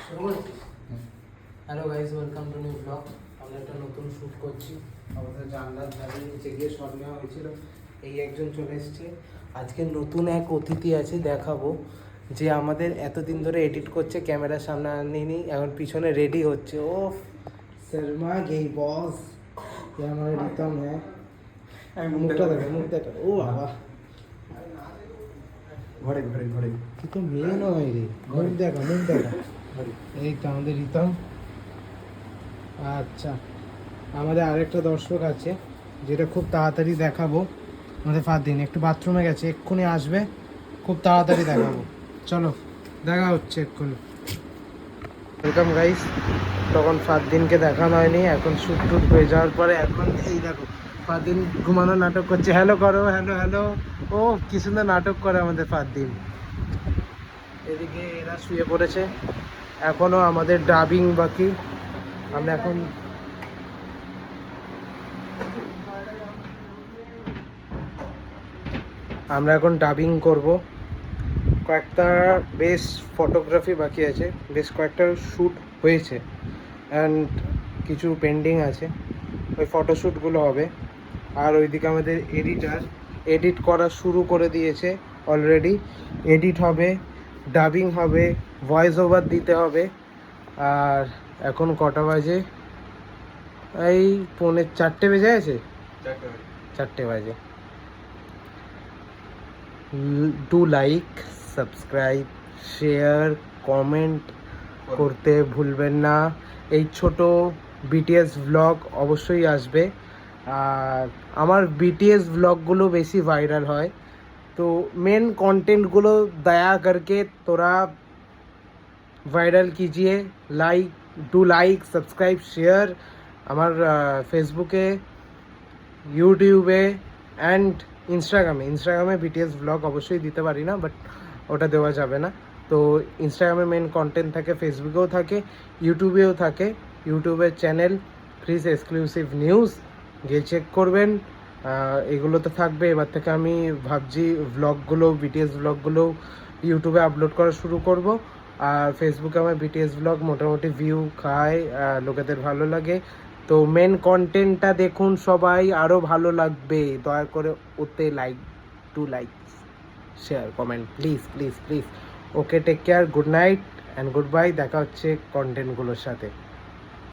শুরু করেছিস? Hello guys, welcome to new blog. আমরা একটা নতুন শ্যুট করছি। আমাদের জানলার ধারে নিচে গিয়ে শট নেওয়া হয়েছিল। এই একজন চলে এসছে। আজকে নতুন এক অতিথি আছে, দেখাবো। যে আমাদের এতদিন ধরে এডিট করছে, ক্যামেরার সামনে আনিনি, এখন পিছনে রেডি হচ্ছে। ও শর্মা গেই বস, ये हमारा রিতম है। মুখটা দেখো, মুখ দেখো। ও বাবা, ঘরে ঘরে ঘরে তুই তো মেয়ে নয় রে। মুখ দেখা, মুখ দেখা। এই তো আমাদের রিতম। আচ্ছা, আমাদের আরেকটা দর্শক আছে যেটা খুব তাড়াতাড়ি দেখাবো। আমাদের ফারদিন একটু বাথরুমে গেছে, এক্ষুনি আসবে, খুব তাড়াতাড়ি দেখাবো। চলো, দেখা হচ্ছে এক্ষুনি। Welcome guys. তখন ফারদিনকে দেখানো হয়নি, এখন শ্যুট টুট হয়ে যাওয়ার পরে এখন এই দেখো ফারদিন ঘুমানো নাটক করছে। হ্যালো করো, হ্যালো হ্যালো। ও কি সুন্দর নাটক করে আমাদের ফারদিন। এদিকে এরা শুয়ে পড়েছে, এখনো আমাদের ডাবিং বাকি। আমরা এখন ডাবিং করব। কয়েকটা বেশ ফটোগ্রাফি বাকি আছে, বেশ কয়েকটা শ্যুট হয়েছে অ্যান্ড কিছু পেন্ডিং আছে, ওই ফটোশ্যুটগুলো হবে। আর ওইদিকে আমাদের এডিট করা শুরু করে দিয়েছে অলরেডি। এডিট হবে, ডাবিং হবে, ভয়েস ওভার দিতে হবে। আর এখন কটা বাজে? এই 4:30 বেজে আছে, 4টে বাজে। Do like, subscribe, share, comment করতে ভুলবেন না। এই ছোট বিটিএস ব্লগ অবশ্যই আসবে। আর আমার বিটিএস ব্লগগুলো বেশি ভাইরাল হয়, তো মেন কন্টেন্টগুলো দয়া करके তোরা ভাইরাল कीजिए। Like, subscribe, share. আমার ফেসবুকে, ইউটিউবে অ্যান্ড ইনস্টাগ্রামে বিটিএস ব্লগ অবশ্যই দিতে পারি না, বাট ওটা দেওয়া যাবে না। তো ইনস্টাগ্রামে মেন কন্টেন্ট থাকে, ফেসবুকেও থাকে, ইউটিউবেও থাকে। ইউটিউবের চ্যানেল ফ্রিজ এক্সক্লুসিভ নিউজ, গিয়ে চেক করবেন। এগুলো তো থাকবে। এবার থেকে আমি ভাবছি বিটিএস ব্লগগুলো ইউটিউবে আপলোড করা শুরু করব। আর ফেসবুকে আমার বিটিএস ব্লগ মোটামুটি ভিউ খায়, লোকেদের ভালো লাগে। তো মেন কন্টেন্টটা দেখুন সবাই, আরও ভালো লাগবে। দয়া করে ওতে like, share, comment, please please please. Okay, take care, good night and good bye. দেখা হচ্ছে কন্টেন্টগুলোর সাথে।